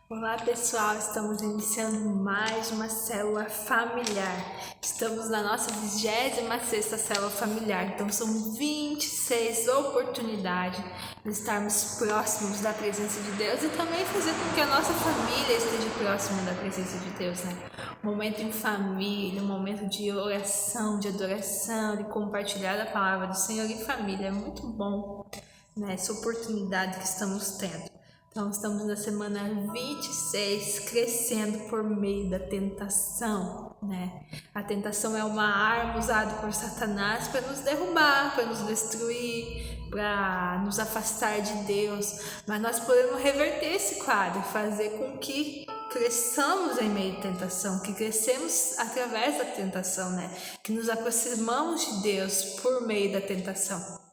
Olá pessoal, estamos iniciando mais uma célula familiar. Estamos na nossa 26ª célula familiar, então são 26 oportunidades de estarmos próximos da presença de Deus e também fazer com que a nossa família esteja próxima da presença de Deus, né? Um momento em família, um momento de oração, de adoração, de compartilhar a palavra do Senhor em família. É muito bom, né? Essa oportunidade que estamos tendo. Então, estamos na semana 26, crescendo por meio da tentação, né? A tentação é uma arma usada por Satanás para nos derrubar, para nos destruir, para nos afastar de Deus. Mas nós podemos reverter esse quadro, fazer com que cresçamos em meio à tentação, que crescemos através da tentação, né? Que nos aproximamos de Deus por meio da tentação.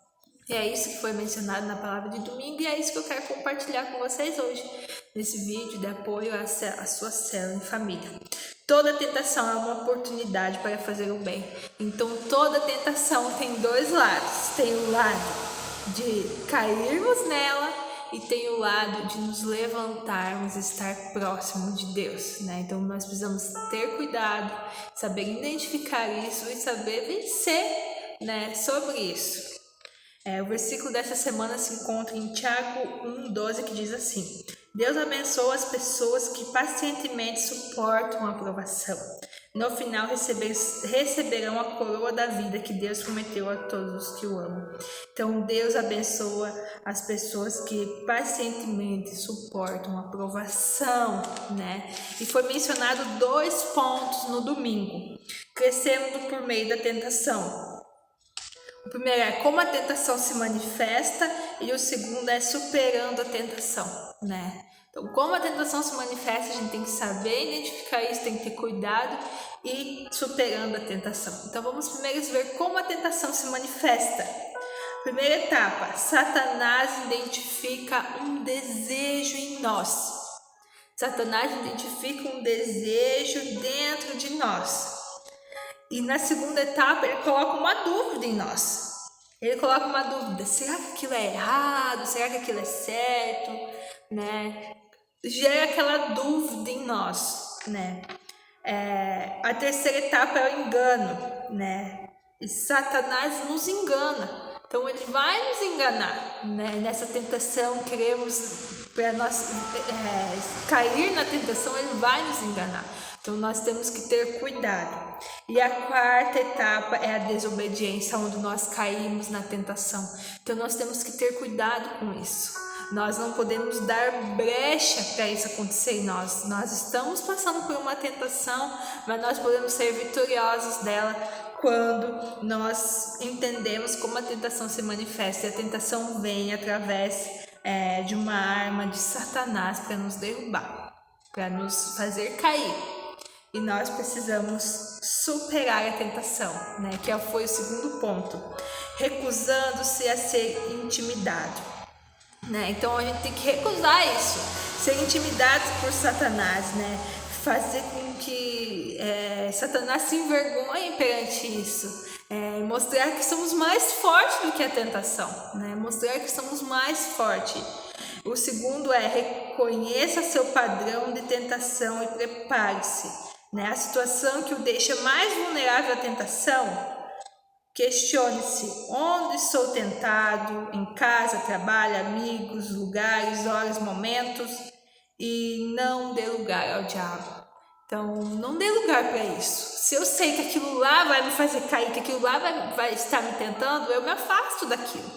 E é isso que foi mencionado na palavra de domingo e é isso que eu quero compartilhar com vocês hoje, nesse vídeo de apoio à sua célula em família. Toda tentação é uma oportunidade para fazer o bem. Então toda tentação tem dois lados. Tem o lado de cairmos nela e tem o lado de nos levantarmos e estar próximo de Deus, né? Então nós precisamos ter cuidado, saber identificar isso e saber vencer, né, sobre isso. O versículo dessa semana se encontra em Tiago 1,12, que diz assim: Deus abençoa as pessoas que pacientemente suportam a provação. No final receberão a coroa da vida que Deus prometeu a todos os que o amam. Então Deus abençoa as pessoas que pacientemente suportam a provação, né? E foi mencionado 2 pontos no domingo: crescendo por meio da tentação. O primeiro é como a tentação se manifesta e o segundo é superando a tentação, né? Então, como a tentação se manifesta, a gente tem que saber identificar isso, tem que ter cuidado e superando a tentação. Então, vamos primeiro ver como a tentação se manifesta. Primeira etapa, Satanás identifica um desejo em nós. Satanás identifica um desejo dentro de nós. E na segunda etapa, ele coloca uma dúvida em nós. Ele coloca uma dúvida: será que aquilo é errado? Será que aquilo é certo? Né? Gera aquela dúvida em nós, né? A terceira etapa é o engano, né? E Satanás nos engana. Então ele vai nos enganar, né? Nessa tentação, queremos para nós cair na tentação, ele vai nos enganar. Então nós temos que ter cuidado. E a quarta etapa é a desobediência, onde nós caímos na tentação. Então nós temos que ter cuidado com isso. Nós não podemos dar brecha para isso acontecer em nós. Nós estamos passando por uma tentação, mas nós podemos ser vitoriosos dela quando nós entendemos como a tentação se manifesta. E a tentação vem através de uma arma de Satanás para nos derrubar, para nos fazer cair. E nós precisamos superar a tentação, né? Que foi o segundo ponto, recusando-se a ser intimidado, né? Então a gente tem que recusar isso, ser intimidado por Satanás, né? Fazer com que Satanás se envergonhe perante isso, mostrar que somos mais fortes do que a tentação, né? Mostrar que somos mais fortes. O segundo é reconheça seu padrão de tentação e prepare-se. Né? A situação que o deixa mais vulnerável à tentação, questione-se: onde sou tentado? Em casa, trabalho, amigos, lugares, horas, momentos, e não dê lugar ao diabo. Então, não dê lugar para isso. Se eu sei que aquilo lá vai me fazer cair, que aquilo lá vai estar me tentando, eu me afasto daquilo.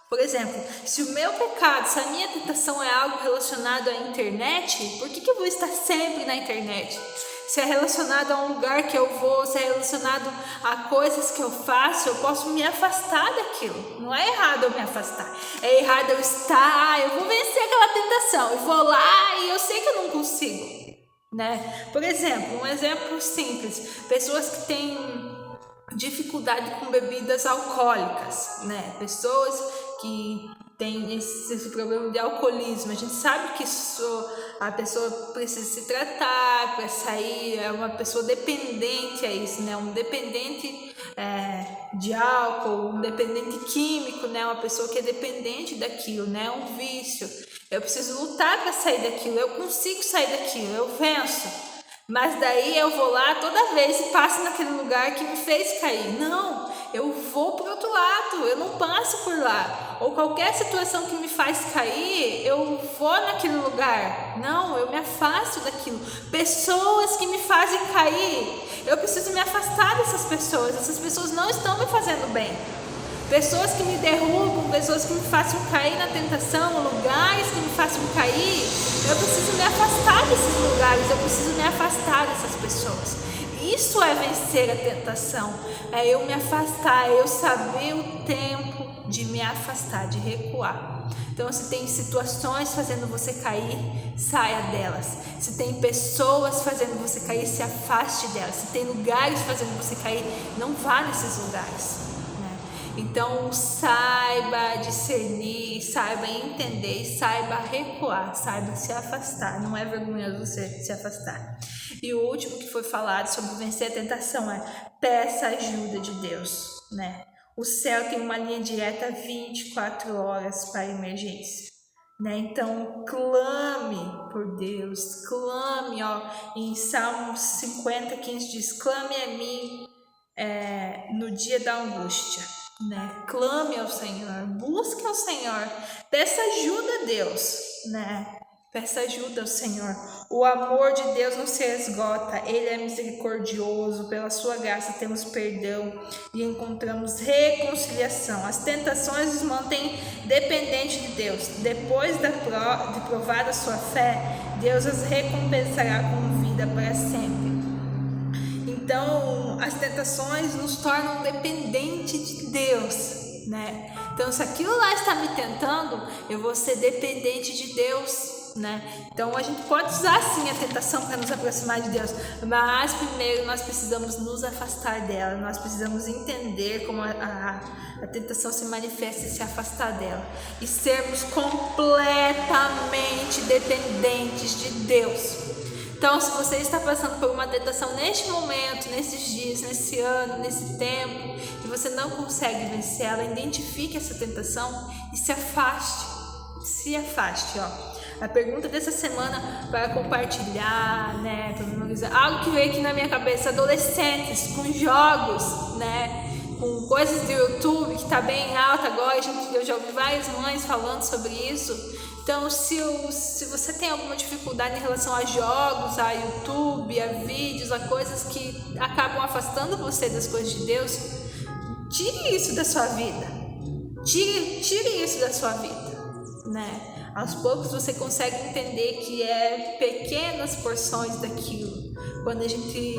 Por exemplo, se o meu pecado, se a minha tentação é algo relacionado à internet, por que eu vou estar sempre na internet? Se é relacionado a um lugar que eu vou, se é relacionado a coisas que eu faço, eu posso me afastar daquilo. Não é errado eu me afastar. É errado eu estar, eu vou vencer aquela tentação. Eu vou lá e eu sei que eu não consigo, né? Por exemplo, um exemplo simples. Pessoas que têm dificuldade com bebidas alcoólicas, né? Pessoas que tem esse problema de alcoolismo. A gente sabe que a pessoa precisa se tratar para sair, é uma pessoa dependente a isso, né? Um dependente de álcool, um dependente químico, né? Uma pessoa que é dependente daquilo, né? Um vício. Eu preciso lutar para sair daquilo. Eu consigo sair daquilo, eu venço. Mas daí eu vou lá toda vez e passo naquele lugar que me fez cair. Não, eu vou para o outro lado, eu não passo por lá. Ou qualquer situação que me faz cair, eu vou naquele lugar. Não, eu me afasto daquilo. Pessoas que me fazem cair, eu preciso me afastar dessas pessoas. Essas pessoas não estão me fazendo bem. Pessoas que me derrubam, pessoas que me façam cair na tentação, lugares que me façam cair, eu preciso me afastar desses lugares, eu preciso me afastar dessas pessoas. Isso é vencer a tentação, é eu me afastar, é eu saber o tempo de me afastar, de recuar. Então, se tem situações fazendo você cair, saia delas. Se tem pessoas fazendo você cair, se afaste delas. Se tem lugares fazendo você cair, não vá nesses lugares. Então, saiba discernir, saiba entender, saiba recuar, saiba se afastar. Não é vergonhoso você se afastar. E o último que foi falado sobre vencer a tentação é peça ajuda de Deus, né? O céu tem uma linha direta 24 horas para emergência, né? Então, clame por Deus, clame, em Salmos 50:15 diz: clame a mim no dia da angústia. Né? Clame ao Senhor, busque ao Senhor, peça ajuda a Deus, né? Peça ajuda ao Senhor. O amor de Deus não se esgota, Ele é misericordioso, pela sua graça temos perdão e encontramos reconciliação. As tentações nos mantêm dependentes de Deus. Depois de provar a sua fé, Deus as recompensará com vida para sempre. Então, as tentações nos tornam dependentes de Deus, né? Então, se aquilo lá está me tentando, eu vou ser dependente de Deus, né? Então, a gente pode usar sim a tentação para nos aproximar de Deus, mas primeiro nós precisamos nos afastar dela, nós precisamos entender como a tentação se manifesta e se afastar dela, e sermos completamente dependentes de Deus. Então, se você está passando por uma tentação neste momento, nesses dias, nesse ano, nesse tempo, e você não consegue vencer ela, identifique essa tentação e se afaste. Se afaste, A pergunta dessa semana para compartilhar, né, para memorizar, algo que veio aqui na minha cabeça: adolescentes com jogos, né, com coisas do YouTube que está bem alta agora. Eu já ouvi várias mães falando sobre isso. Então, se você tem alguma dificuldade em relação a jogos, a YouTube, a vídeos, a coisas que acabam afastando você das coisas de Deus, tire isso da sua vida. Tire isso da sua vida, né? Aos poucos você consegue entender que é pequenas porções daquilo. Quando a gente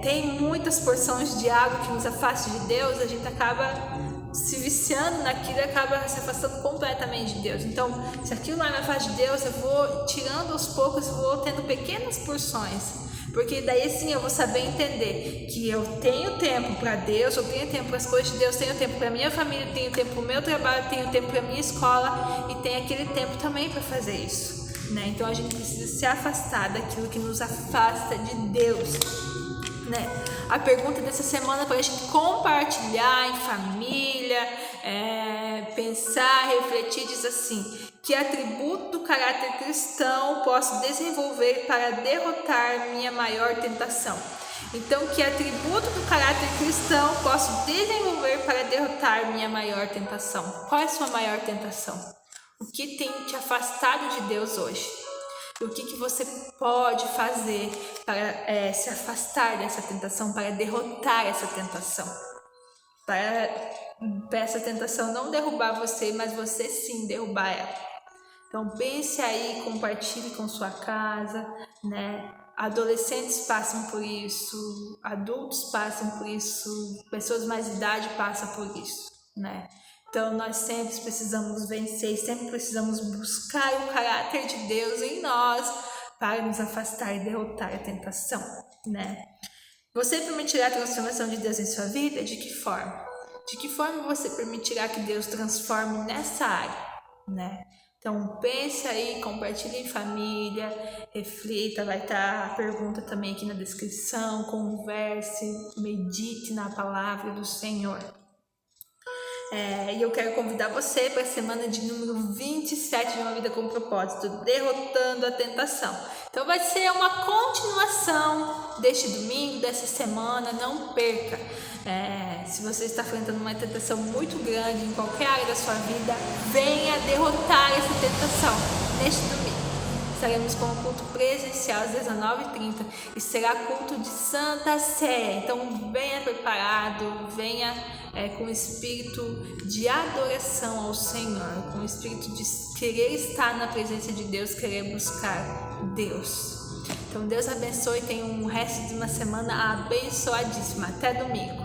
tem muitas porções de algo que nos afasta de Deus, a gente acaba se viciando naquilo e acaba se afastando completamente de Deus. Então, se aquilo lá me afasta de Deus, eu vou tirando aos poucos, vou tendo pequenas porções, porque daí sim eu vou saber entender que eu tenho tempo para Deus, eu tenho tempo para as coisas de Deus, tenho tempo para minha família, tenho tempo para o meu trabalho, tenho tempo para minha escola, e tem aquele tempo também para fazer isso, né? Então a gente precisa se afastar daquilo que nos afasta de Deus, né? A pergunta dessa semana para a gente compartilhar em família, pensar, refletir, diz assim: que atributo do caráter cristão posso desenvolver para derrotar minha maior tentação? Então, que atributo do caráter cristão posso desenvolver para derrotar minha maior tentação? Qual é a sua maior tentação? O que tem te afastado de Deus hoje? O que você pode fazer para se afastar dessa tentação, para derrotar essa tentação? Para essa tentação não derrubar você, mas você sim derrubar ela. Então pense aí, compartilhe com sua casa, né? Adolescentes passam por isso, adultos passam por isso, pessoas mais de idade passam por isso, né? Então nós sempre precisamos vencer, sempre precisamos buscar o caráter de Deus em nós para nos afastar e derrotar a tentação, né? Você permitirá a transformação de Deus em sua vida? De que forma? De que forma você permitirá que Deus transforme nessa área, né? Então pense aí, compartilhe em família, reflita, vai estar a pergunta também aqui na descrição, converse, medite na palavra do Senhor. E eu quero convidar você para a semana de número 27 de Uma Vida com Propósito, Derrotando a Tentação. Então vai ser uma continuação deste domingo, dessa semana, não perca. Se você está enfrentando uma tentação muito grande em qualquer área da sua vida, venha derrotar essa tentação neste domingo. Estaremos com o culto presencial às 19h30 e será culto de Santa Ceia. Então venha preparado, venha com espírito de adoração ao Senhor, com espírito de querer estar na presença de Deus, querer buscar Deus. Então Deus abençoe e tenha um resto de uma semana abençoadíssima. Até domingo.